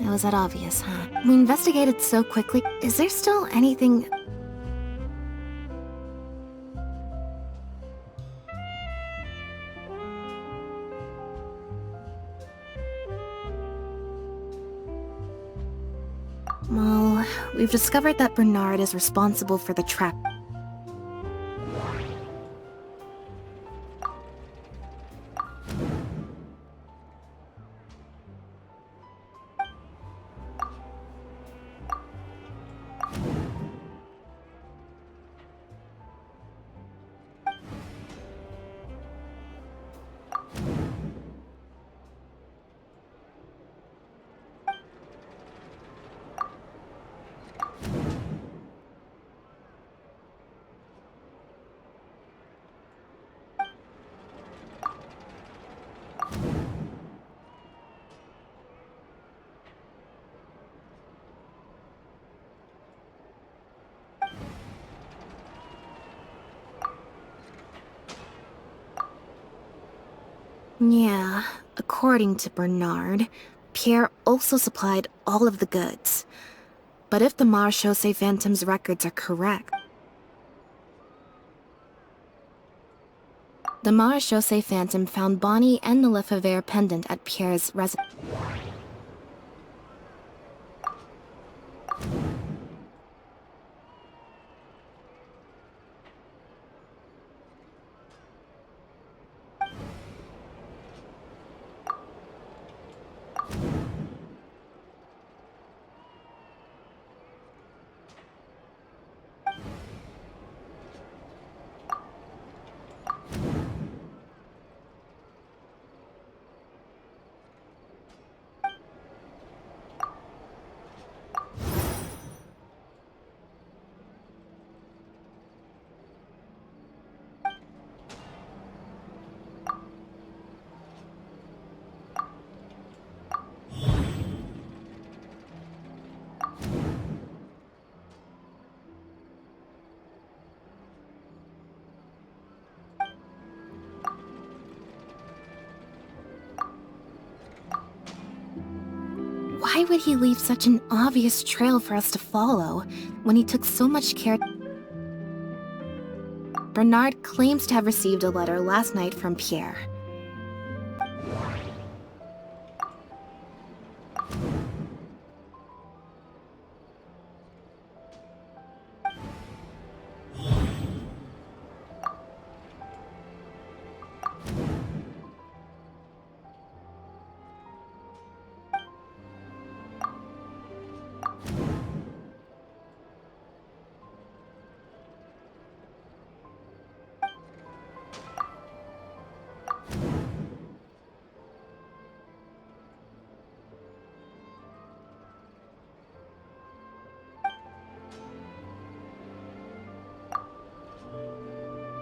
It was that obvious, huh? We investigated so quickly. Is there still anything... Well, we've discovered that Bernard is responsible for the trap. Yeah, according to Bernard, Pierre also supplied all of the goods. But if the Marechaussee Phantom's records are correct... The Marechaussee Phantom found Bonnie and the Lefebvre pendant at Pierre's residence. Why would he leave such an obvious trail for us to follow, when he took so much care? Bernard claims to have received a letter last night from Pierre.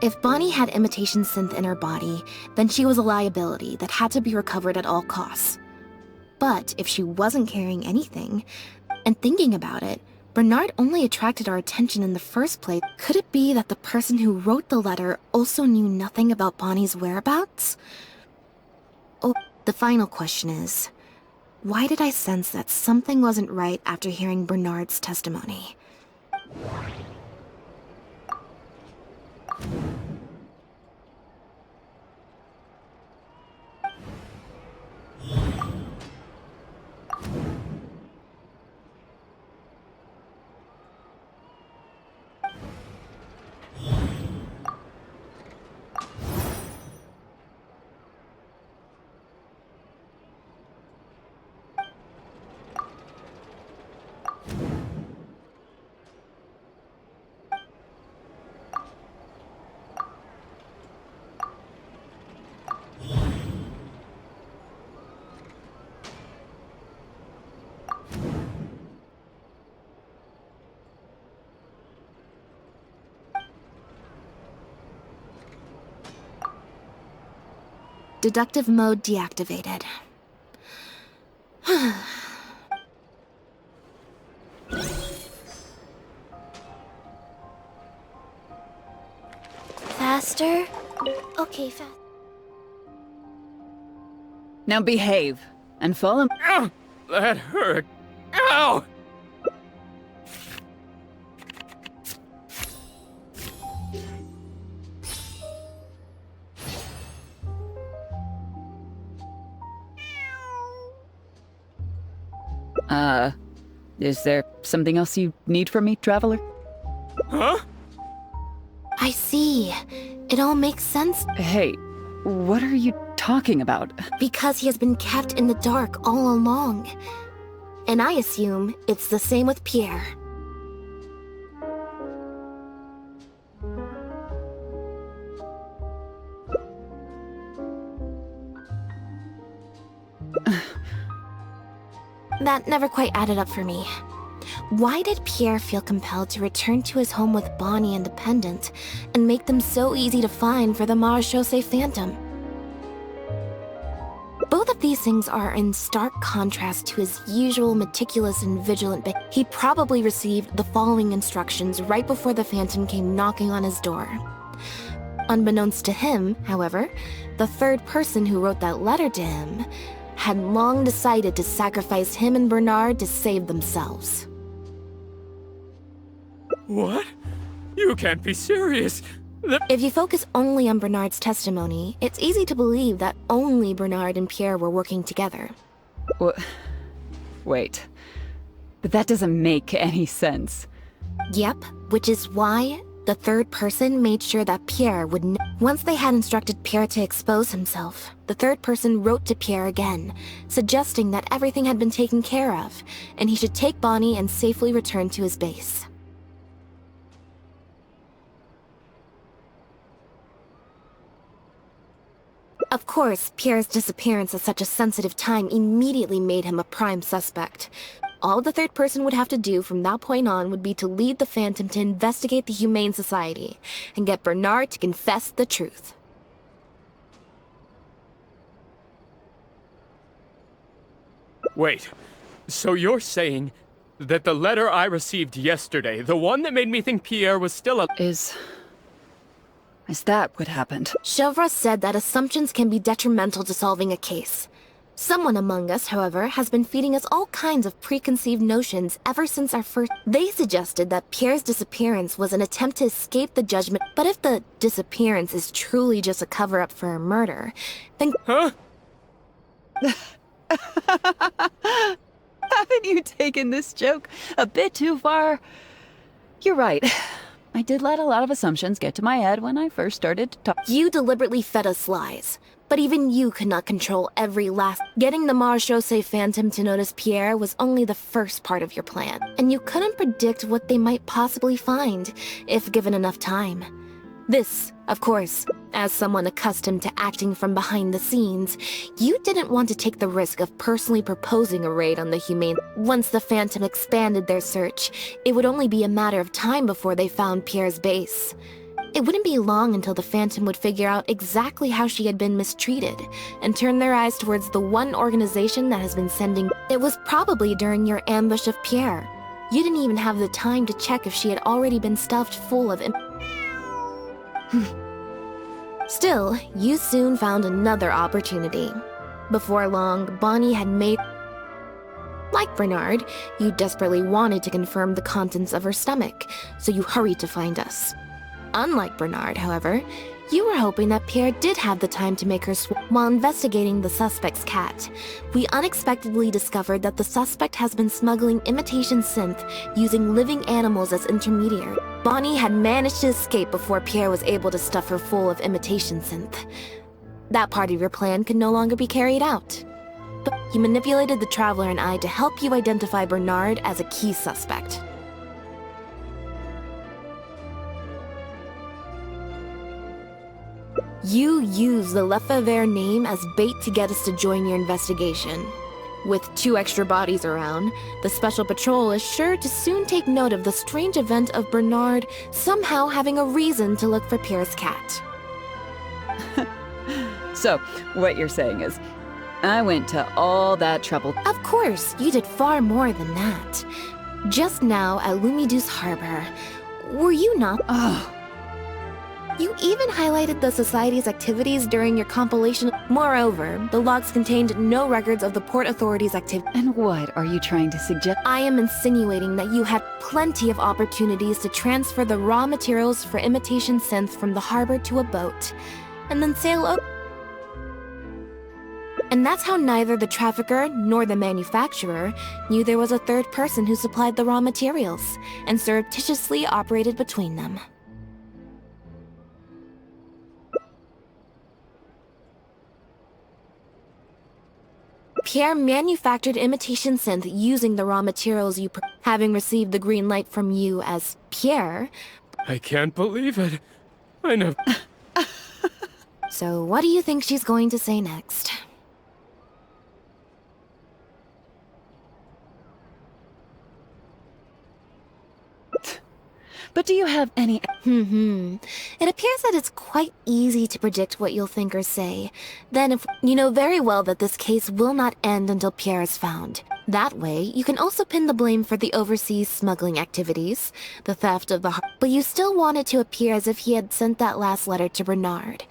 If Bonnie had imitation synth in her body, then she was a liability that had to be recovered at all costs. But if she wasn't carrying anything, and thinking about it, Bernard only attracted our attention in the first place. Could it be that the person who wrote the letter also knew nothing about Bonnie's whereabouts? Oh, the final question is, why did I sense that something wasn't right after hearing Bernard's testimony? Deductive mode deactivated. Faster? Okay, Now behave and follow. That hurt. Ow! Is there something else you need from me, traveler? Huh? I see. It all makes sense Hey, what are you talking about? because he has been kept in the dark all along. And I assume it's the same with Pierre. That never quite added up for me. Why did Pierre feel compelled to return to his home with Bonnie and Dependent and make them so easy to find for the Marechaussee Phantom? Both of these things are in stark contrast to his usual meticulous and vigilant behavior. He probably received the following instructions right before the Phantom came knocking on his door. Unbeknownst to him, however, the third person who wrote that letter to him had long decided to sacrifice him and Bernard to save themselves. What? You can't be serious. If you focus only on Bernard's testimony, it's easy to believe that only Bernard and Pierre were working together. Wait. But that doesn't make any sense. Yep, which is why the third person made sure that Pierre would Once they had instructed Pierre to expose himself, the third person wrote to Pierre again, suggesting that everything had been taken care of, and he should take Bonnie and safely return to his base. Of course, Pierre's disappearance at such a sensitive time immediately made him a prime suspect. All the third person would have to do from that point on would be to lead the Phantom to investigate the Humane Society and get Bernard to confess the truth. Wait, so you're saying that the letter I received yesterday, the one that made me think Pierre was still Is that what happened? Chevra said that assumptions can be detrimental to solving a case. Someone among us, however, has been feeding us all kinds of preconceived notions ever since our first... They suggested that Pierre's disappearance was an attempt to escape the judgment. But if the disappearance is truly just a cover-up for a murder, then... Huh? Haven't you taken this joke a bit too far? You're right. I did let a lot of assumptions get to my head when I first started to talk. You deliberately fed us lies. But even you could not control every last... Getting the Marechaussee Phantom to notice Pierre was only the first part of your plan. And you couldn't predict what they might possibly find, if given enough time. This, of course, as someone accustomed to acting from behind the scenes, you didn't want to take the risk of personally proposing a raid on the Humane... Once the Phantom expanded their search, it would only be a matter of time before they found Pierre's base. It wouldn't be long until the Phantom would figure out exactly how she had been mistreated and turn their eyes towards the one organization that has been sending... It was probably during your ambush of Pierre. You didn't even have the time to check if she had already been stuffed full of... Still, you soon found another opportunity. Before long, Bonnie had made... Like Bernard, you desperately wanted to confirm the contents of her stomach, so you hurried to find us. Unlike Bernard, however, you were hoping that Pierre did have the time to make her While investigating the suspect's cat, we unexpectedly discovered that the suspect has been smuggling imitation synth using living animals as intermediary. Bonnie had managed to escape before Pierre was able to stuff her full of imitation synth. That part of your plan could no longer be carried out. But you manipulated the Traveler and I to help you identify Bernard as a key suspect. You used the Lefebvre name as bait to get us to join your investigation. With 2 extra bodies around, the Special Patrol is sure to soon take note of the strange event of Bernard somehow having a reason to look for Pierre's cat. So, what you're saying is, I went to all that trouble. Of course, you did far more than that. Just now at Lumidu's Harbor, were you not... Oh. You even highlighted the Society's activities during your compilation. Moreover, the logs contained no records of the Port Authority's activity. And what are you trying to suggest? I am insinuating that you had plenty of opportunities to transfer the raw materials for imitation synth from the harbor to a boat, and then sail over. And that's how neither the trafficker nor the manufacturer knew there was a third person who supplied the raw materials, and surreptitiously operated between them. Pierre manufactured imitation synth using the raw materials having received the green light from you as Pierre. I can't believe it. I know. So what do you think she's going to say next? But do you have any... It appears that it's quite easy to predict what you'll think or say. Then if you know very well that this case will not end until Pierre is found. That way, you can also pin the blame for the overseas smuggling activities, the theft of the but you still want it to appear as if he had sent that last letter to Bernard.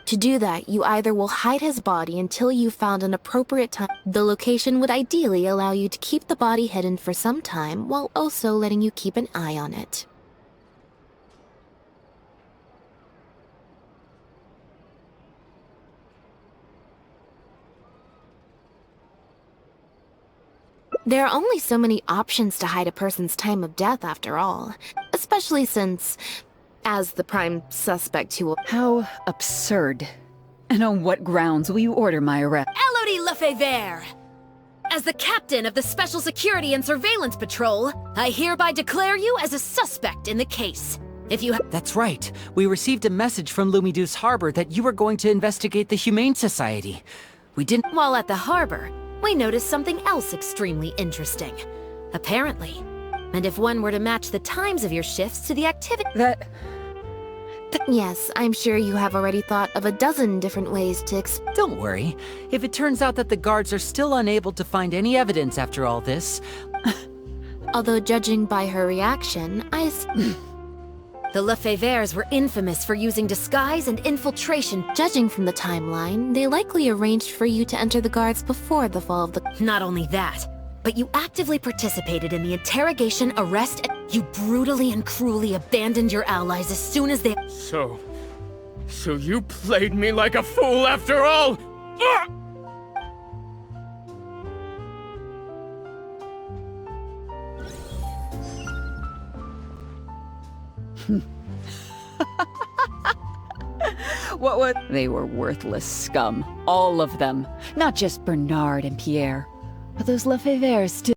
To do that, you either will hide his body until you found an appropriate time. The location would ideally allow you to keep the body hidden for some time, while also letting you keep an eye on it. There are only so many options to hide a person's time of death, after all. Especially since, as the prime suspect who will— How absurd. And on what grounds will you order my arrest? Elodie Lefebvre! As the captain of the Special Security and Surveillance Patrol, I hereby declare you as a suspect in the case. If you That's right. We received a message from Lumiduce Harbor that you were going to investigate the Humane Society. We didn't— While at the harbor, we noticed something else extremely interesting. Apparently. And if one were to match the times of your shifts to the activity— Yes, I'm sure you have already thought of a dozen different ways to Don't worry. If it turns out that the guards are still unable to find any evidence after all this... Although judging by her reaction, The Lefebvres were infamous for using disguise and infiltration. Judging from the timeline, they likely arranged for you to enter the guards before the fall of the— Not only that, but you actively participated in the interrogation, arrest, and you brutally and cruelly abandoned your allies as soon as they— So you played me like a fool after all? Ah! What was... They were worthless scum. All of them. Not just Bernard and Pierre. But those Lefebvres still...